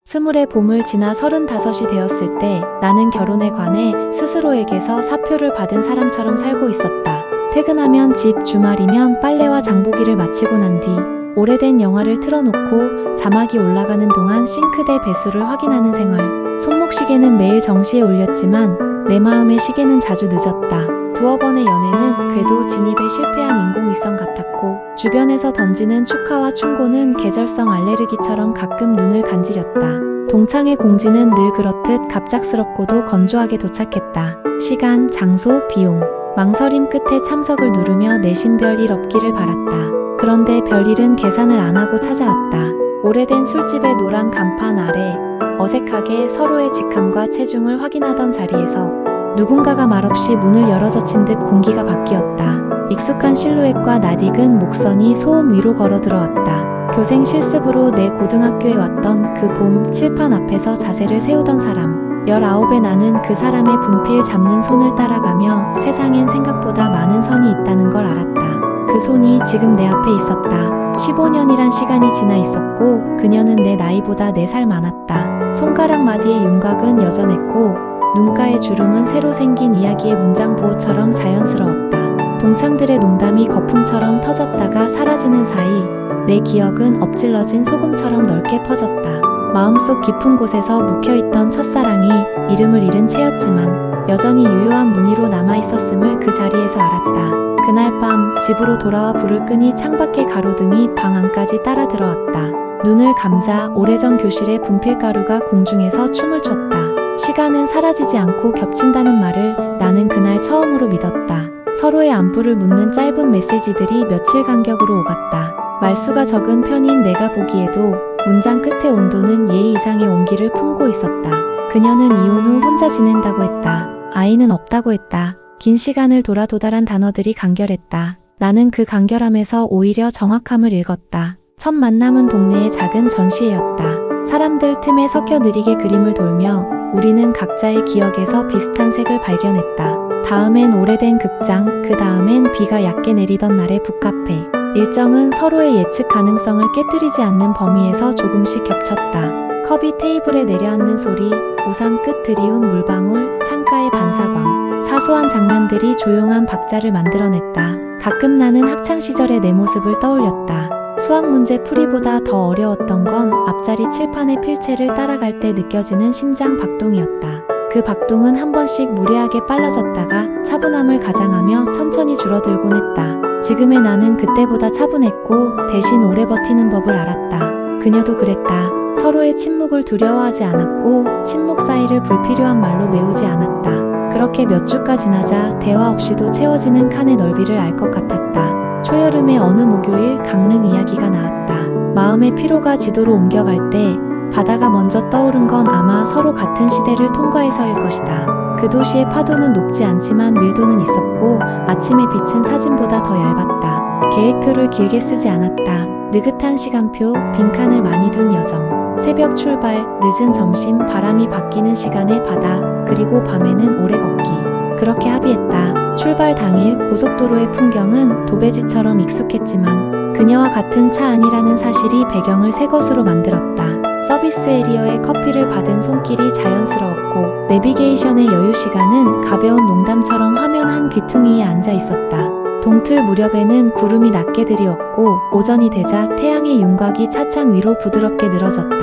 스물의 봄을 지나 35이 되었을 때 나는 결혼에 관해 스스로에게서 사표를 받은 사람처럼 살고 있었다. 퇴근하면 집, 주말이면 빨래와 장보기를 마치고 난 뒤 오래된 영화를 틀어놓고 자막이 올라가는 동안 싱크대 배수를 확인하는 생활. 손목시계는 매일 정시에 울렸지만 내 마음의 시계는 자주 늦었다. 두어 번의 연애는 궤도 진입에 실패한 인공위성 같았고 주변에서 던지는 축하와 충고는 계절성 알레르기처럼 가끔 눈을 간지렸다. 동창의 공지는 늘 그렇듯 갑작스럽고도 건조하게 도착했다. 시간, 장소, 비용. 망설임 끝에 참석을 누르며 내심 별일 없기를 바랐다. 그런데 별일은 계산을 안 하고 찾아왔다. 오래된 술집의 노란 간판 아래 어색하게 서로의 직함과 체중을 확인하던 자리에서 누군가가 말없이 문을 열어젖힌 듯 공기가 바뀌었다. 익숙한 실루엣과 낯익은 목선이 소음 위로 걸어 들어왔다. 교생 실습으로 내 고등학교에 왔던 그 봄 칠판 앞에서 자세를 세우던 사람. 19의 나는 그 사람의 분필 잡는 손을 따라가며 세상엔 생각보다 많은 선이 있다는 걸 알았다. 그 손이 지금 내 앞에 있었다. 15년이란 시간이 지나 있었고 그녀는 내 나이보다 4살 많았다. 손가락 마디의 윤곽은 여전했고 눈가의 주름은 새로 생긴 이야기의 문장 보호처럼 자연스러웠다. 동창들의 농담이 거품처럼 터졌다가 사라지는 사이 내 기억은 엎질러진 소금처럼 넓게 퍼졌다. 마음속 깊은 곳에서 묵혀있던 첫사랑이 이름을 잃은 채였지만 여전히 유효한 무늬로 남아있었음을 그 자리에서 알았다. 그날 밤 집으로 돌아와 불을 끄니 창밖의 가로등이 방 안까지 따라 들어왔다. 눈을 감자 오래전 교실의 분필가루가 공중에서 춤을 췄다. 시간은 사라지지 않고 겹친다는 말을 나는 그날 처음으로 믿었다. 서로의 안부를 묻는 짧은 메시지들이 며칠 간격으로 오갔다. 말수가 적은 편인 내가 보기에도 문장 끝의 온도는 예의 이상의 온기를 품고 있었다. 그녀는 이혼 후 혼자 지낸다고 했다. 아이는 없다고 했다. 긴 시간을 돌아 도달한 단어들이 간결했다. 나는 그 간결함에서 오히려 정확함을 읽었다. 첫 만남은 동네의 작은 전시회였다. 사람들 틈에 섞여 느리게 그림을 돌며 우리는 각자의 기억에서 비슷한 색을 발견했다. 다음엔 오래된 극장, 그 다음엔 비가 얕게 내리던 날의 북카페. 일정은 서로의 예측 가능성을 깨뜨리지 않는 범위에서 조금씩 겹쳤다. 컵이 테이블에 내려앉는 소리, 우산 끝 드리운 물방울, 창가의 반사광. 사소한 장면들이 조용한 박자를 만들어냈다. 가끔 나는 학창시절의 내 모습을 떠올렸다. 수학 문제 풀이보다 더 어려웠던 건 앞자리 칠판의 필체를 따라갈 때 느껴지는 심장 박동이었다. 그 박동은 한 번씩 무례하게 빨라졌다가 차분함을 가장하며 천천히 줄어들곤 했다. 지금의 나는 그때보다 차분했고 대신 오래 버티는 법을 알았다. 그녀도 그랬다. 서로의 침묵을 두려워하지 않았고 침묵 사이를 불필요한 말로 메우지 않았다. 그렇게 몇 주가 지나자 대화 없이도 채워지는 칸의 넓이를 알 것 같았다. 초여름의 어느 목요일 강릉 이야기가 나왔다. 마음의 피로가 지도로 옮겨갈 때 바다가 먼저 떠오른 건 아마 서로 같은 시대를 통과해서일 것이다. 그 도시의 파도는 높지 않지만 밀도는 있었고 아침의 빛은 사진보다 더 얇았다. 계획표를 길게 쓰지 않았다. 느긋한 시간표, 빈칸을 많이 둔 여정. 새벽 출발, 늦은 점심, 바람이 바뀌는 시간에 바다, 그리고 밤에는 오래 걷기. 그렇게 합의했다. 출발 당일 고속도로의 풍경은 도배지처럼 익숙했지만 그녀와 같은 차 안이라는 사실이 배경을 새 것으로 만들었다. 서비스 에리어에 커피를 받은 손길이 자연스러웠고 내비게이션의 여유 시간은 가벼운 농담처럼 화면 한 귀퉁이에 앉아 있었다. 동틀 무렵에는 구름이 낮게 드리웠고 오전이 되자 태양의 윤곽이 차창 위로 부드럽게 늘어졌다.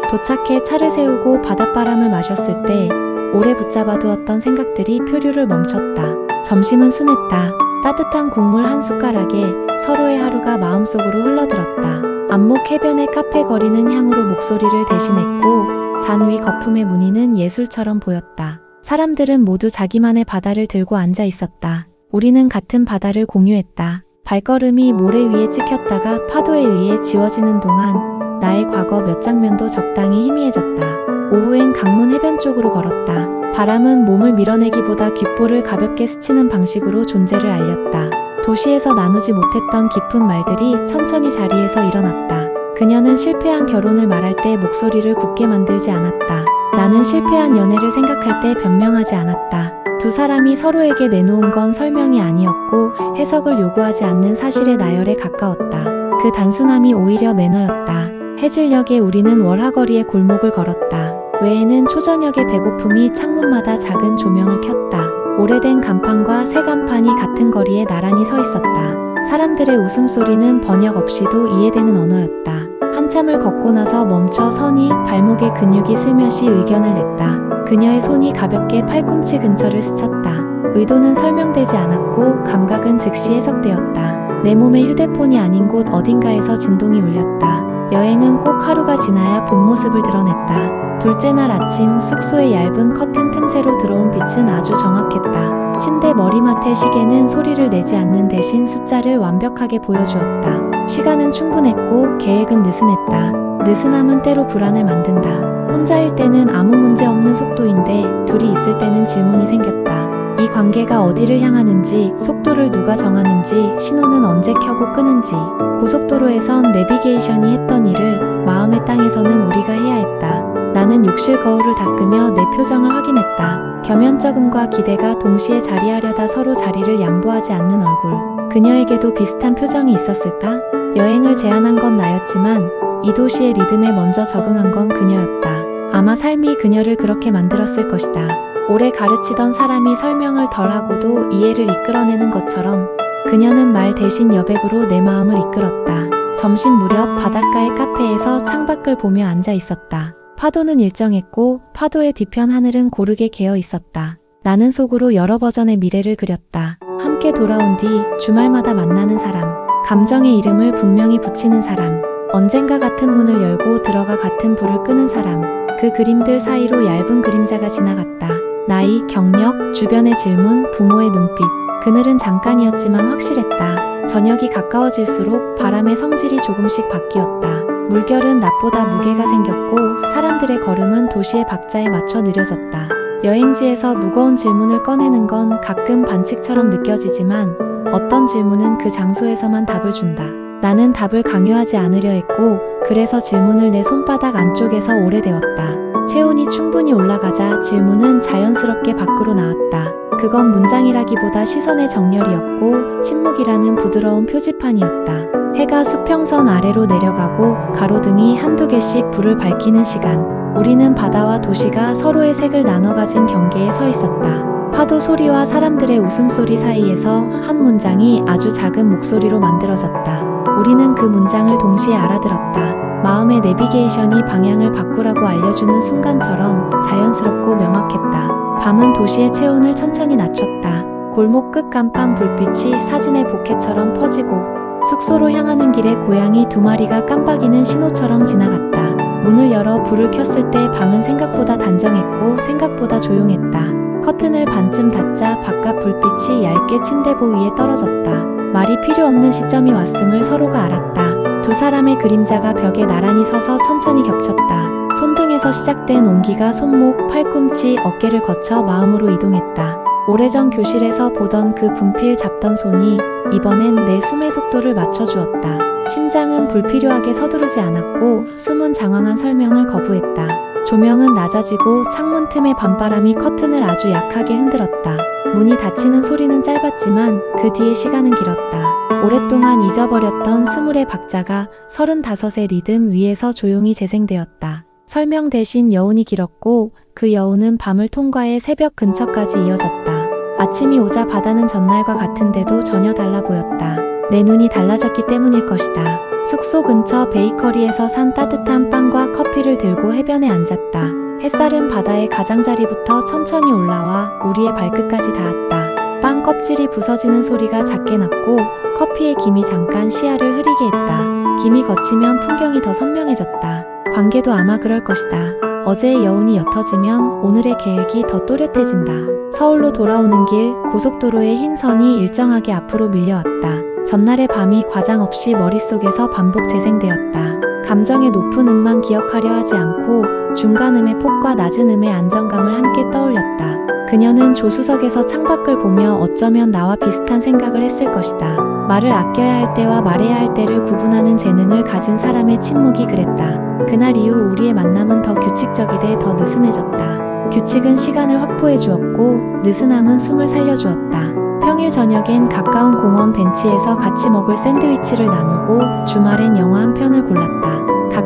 도착해 차를 세우고 바닷바람을 마셨을 때 오래 붙잡아 두었던 생각들이 표류를 멈췄다. 점심은 순했다. 따뜻한 국물 한 숟가락에 서로의 하루가 마음속으로 흘러들었다. 안목 해변의 카페 거리는 향으로 목소리를 대신했고 잔 위 거품의 무늬는 예술처럼 보였다. 사람들은 모두 자기만의 바다를 들고 앉아 있었다. 우리는 같은 바다를 공유했다. 발걸음이 모래 위에 찍혔다가 파도에 의해 지워지는 동안 나의 과거 몇 장면도 적당히 희미해졌다. 오후엔 강문 해변 쪽으로 걸었다. 바람은 몸을 밀어내기보다 귓볼을 가볍게 스치는 방식으로 존재를 알렸다. 도시에서 나누지 못했던 깊은 말들이 천천히 자리에서 일어났다. 그녀는 실패한 결혼을 말할 때 목소리를 굳게 만들지 않았다. 나는 실패한 연애를 생각할 때 변명하지 않았다. 두 사람이 서로에게 내놓은 건 설명이 아니었고 해석을 요구하지 않는 사실의 나열에 가까웠다. 그 단순함이 오히려 매너였다. 해질녘에 우리는 월화거리의 골목을 걸었다. 외에는 초저녁의 배고픔이 창문마다 작은 조명을 켰다. 오래된 간판과 새 간판이 같은 거리에 나란히 서 있었다. 사람들의 웃음소리는 번역 없이도 이해되는 언어였다. 한참을 걷고 나서 멈춰 서니 발목에 근육이 슬며시 의견을 냈다. 그녀의 손이 가볍게 팔꿈치 근처를 스쳤다. 의도는 설명되지 않았고 감각은 즉시 해석되었다. 내 몸에 휴대폰이 아닌 곳 어딘가에서 진동이 울렸다. 여행은 꼭 하루가 지나야 본 모습을 드러냈다. 둘째 날 아침 숙소의 얇은 커튼 틈새로 들어온 빛은 아주 정확했다. 침대 머리맡의 시계는 소리를 내지 않는 대신 숫자를 완벽하게 보여주었다. 시간은 충분했고 계획은 느슨했다. 느슨함은 때로 불안을 만든다. 혼자일 때는 아무 문제 없는 속도인데 둘이 있을 때는 질문이 생겼다. 이 관계가 어디를 향하는지, 속도를 누가 정하는지, 신호는 언제 켜고 끄는지. 고속도로에선 내비게이션이 했던 일을 마음의 땅에서는 우리가 해야 했다. 나는 욕실 거울을 닦으며 내 표정을 확인했다. 겸연쩍음과 기대가 동시에 자리하려다 서로 자리를 양보하지 않는 얼굴. 그녀에게도 비슷한 표정이 있었을까? 여행을 제안한 건 나였지만 이 도시의 리듬에 먼저 적응한 건 그녀였다. 아마 삶이 그녀를 그렇게 만들었을 것이다. 오래 가르치던 사람이 설명을 덜하고도 이해를 이끌어내는 것처럼 그녀는 말 대신 여백으로 내 마음을 이끌었다. 점심 무렵 바닷가의 카페에서 창밖을 보며 앉아 있었다. 파도는 일정했고 파도의 뒤편 하늘은 고르게 개어 있었다. 나는 속으로 여러 버전의 미래를 그렸다. 함께 돌아온 뒤 주말마다 만나는 사람, 감정의 이름을 분명히 붙이는 사람, 언젠가 같은 문을 열고 들어가 같은 불을 끄는 사람. 그 그림들 사이로 얇은 그림자가 지나갔다. 나이, 경력, 주변의 질문, 부모의 눈빛. 그늘은 잠깐이었지만 확실했다. 저녁이 가까워질수록 바람의 성질이 조금씩 바뀌었다. 물결은 낮보다 무게가 생겼고 사람들의 걸음은 도시의 박자에 맞춰 느려졌다. 여행지에서 무거운 질문을 꺼내는 건 가끔 반칙처럼 느껴지지만 어떤 질문은 그 장소에서만 답을 준다. 나는 답을 강요하지 않으려 했고 그래서 질문을 내 손바닥 안쪽에서 오래되었다. 체온이 충분히 올라가자 질문은 자연스럽게 밖으로 나왔다. 그건 문장이라기보다 시선의 정렬이었고 침묵이라는 부드러운 표지판이었다. 해가 수평선 아래로 내려가고 가로등이 한두 개씩 불을 밝히는 시간. 우리는 바다와 도시가 서로의 색을 나눠 가진 경계에 서 있었다. 파도 소리와 사람들의 웃음소리 사이에서 한 문장이 아주 작은 목소리로 만들어졌다. 우리는 그 문장을 동시에 알아들었다. 마음의 내비게이션이 방향을 바꾸라고 알려주는 순간처럼 자연스럽고 명확했다. 밤은 도시의 체온을 천천히 낮췄다. 골목 끝 간판 불빛이 사진의 보케처럼 퍼지고 숙소로 향하는 길에 고양이 두 마리가 깜빡이는 신호처럼 지나갔다. 문을 열어 불을 켰을 때 방은 생각보다 단정했고 생각보다 조용했다. 커튼을 반쯤 닫자 바깥 불빛이 얇게 침대보 위에 떨어졌다. 말이 필요 없는 시점이 왔음을 서로가 알았다. 두 사람의 그림자가 벽에 나란히 서서 천천히 겹쳤다. 손등에서 시작된 온기가 손목, 팔꿈치, 어깨를 거쳐 마음으로 이동했다. 오래전 교실에서 보던 그 분필 잡던 손이 이번엔 내 숨의 속도를 맞춰주었다. 심장은 불필요하게 서두르지 않았고 숨은 장황한 설명을 거부했다. 조명은 낮아지고 창문 틈의 밤바람이 커튼을 아주 약하게 흔들었다. 문이 닫히는 소리는 짧았지만 그 뒤의 시간은 길었다. 오랫동안 잊어버렸던 스물의 박자가 35의 리듬 위에서 조용히 재생되었다. 설명 대신 여운이 길었고 그 여운은 밤을 통과해 새벽 근처까지 이어졌다. 아침이 오자 바다는 전날과 같은데도 전혀 달라 보였다. 내 눈이 달라졌기 때문일 것이다. 숙소 근처 베이커리에서 산 따뜻한 빵과 커피를 들고 해변에 앉았다. 햇살은 바다의 가장자리부터 천천히 올라와 우리의 발끝까지 닿았다. 빵 껍질이 부서지는 소리가 작게 났고 커피의 김이 잠깐 시야를 흐리게 했다. 김이 거치면 풍경이 더 선명해졌다. 관계도 아마 그럴 것이다. 어제의 여운이 옅어지면 오늘의 계획이 더 또렷해진다. 서울로 돌아오는 길 고속도로의 흰 선이 일정하게 앞으로 밀려왔다. 전날의 밤이 과장 없이 머릿속에서 반복 재생되었다. 감정의 높은 음만 기억하려 하지 않고 중간 음의 폭과 낮은 음의 안정감을 함께 떠올렸다. 그녀는 조수석에서 창밖을 보며 어쩌면 나와 비슷한 생각을 했을 것이다. 말을 아껴야 할 때와 말해야 할 때를 구분하는 재능을 가진 사람의 침묵이 그랬다. 그날 이후 우리의 만남은 더 규칙적이되 더 느슨해졌다. 규칙은 시간을 확보해 주었고 느슨함은 숨을 살려주었다. 평일 저녁엔 가까운 공원 벤치에서 같이 먹을 샌드위치를 나누고 주말엔 영화 한 편을 골랐다.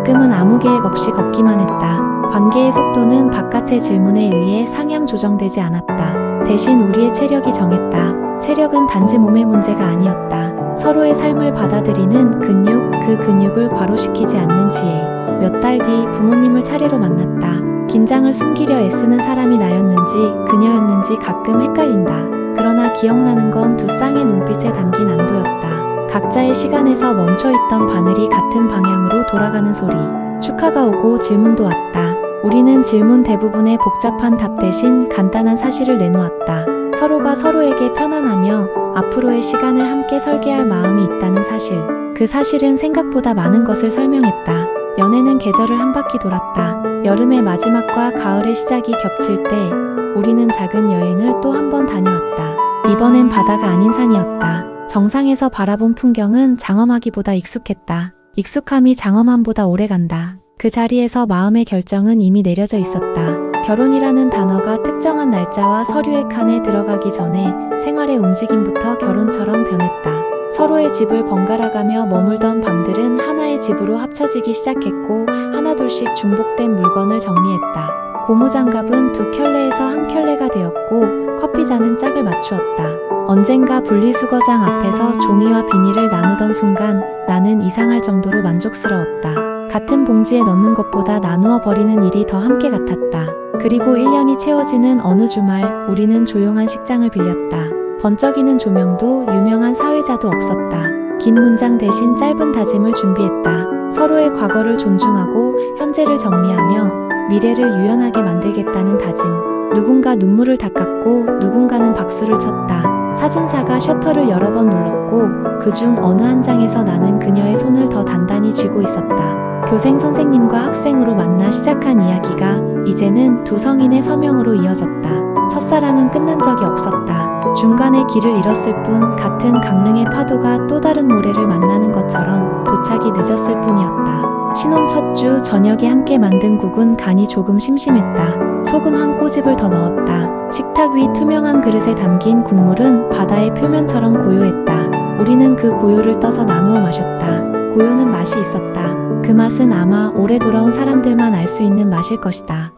가끔은 아무 계획 없이 걷기만 했다. 관계의 속도는 바깥의 질문에 의해 상향 조정되지 않았다. 대신 우리의 체력이 정했다. 체력은 단지 몸의 문제가 아니었다. 서로의 삶을 받아들이는 근육, 그 근육을 과로시키지 않는 지혜. 몇 달 뒤 부모님을 차례로 만났다. 긴장을 숨기려 애쓰는 사람이 나였는지 그녀였는지 가끔 헷갈린다. 그러나 기억나는 건 두 쌍의 눈빛에 담긴 안도였다. 각자의 시간에서 멈춰있던 바늘이 같은 방향으로 돌아가는 소리. 축하가 오고 질문도 왔다. 우리는 질문 대부분의 복잡한 답 대신 간단한 사실을 내놓았다. 서로가 서로에게 편안하며 앞으로의 시간을 함께 설계할 마음이 있다는 사실. 그 사실은 생각보다 많은 것을 설명했다. 연애는 계절을 한 바퀴 돌았다. 여름의 마지막과 가을의 시작이 겹칠 때 우리는 작은 여행을 또 한 번 다녀왔다. 이번엔 바다가 아닌 산이었다. 정상에서 바라본 풍경은 장엄하기보다 익숙했다. 익숙함이 장엄함보다 오래간다. 그 자리에서 마음의 결정은 이미 내려져 있었다. 결혼이라는 단어가 특정한 날짜와 서류의 칸에 들어가기 전에 생활의 움직임부터 결혼처럼 변했다. 서로의 집을 번갈아가며 머물던 밤들은 하나의 집으로 합쳐지기 시작했고 하나둘씩 중복된 물건을 정리했다. 고무장갑은 두 켤레에서 한 켤레가 되었고 커피잔은 짝을 맞추었다. 언젠가 분리수거장 앞에서 종이와 비닐을 나누던 순간 나는 이상할 정도로 만족스러웠다. 같은 봉지에 넣는 것보다 나누어 버리는 일이 더 함께 같았다. 그리고 1년이 채워지는 어느 주말 우리는 조용한 식장을 빌렸다. 번쩍이는 조명도 유명한 사회자도 없었다. 긴 문장 대신 짧은 다짐을 준비했다. 서로의 과거를 존중하고 현재를 정리하며 미래를 유연하게 만들겠다는 다짐. 누군가 눈물을 닦았고 누군가는 박수를 쳤다. 사진사가 셔터를 여러 번 눌렀고 그중 어느 한 장에서 나는 그녀의 손을 더 단단히 쥐고 있었다. 교생 선생님과 학생으로 만나 시작한 이야기가 이제는 두 성인의 서명으로 이어졌다. 첫사랑은 끝난 적이 없었다. 중간에 길을 잃었을 뿐 같은 강릉의 파도가 또 다른 모래를 만나는 것처럼 도착이 늦었을 뿐이었다. 신혼 첫 주 저녁에 함께 만든 국은 간이 조금 심심했다. 소금 한 꼬집을 더 넣었다. 식탁 위 투명한 그릇에 담긴 국물은 바다의 표면처럼 고요했다. 우리는 그 고요를 떠서 나누어 마셨다. 고요는 맛이 있었다. 그 맛은 아마 오래 돌아온 사람들만 알 수 있는 맛일 것이다.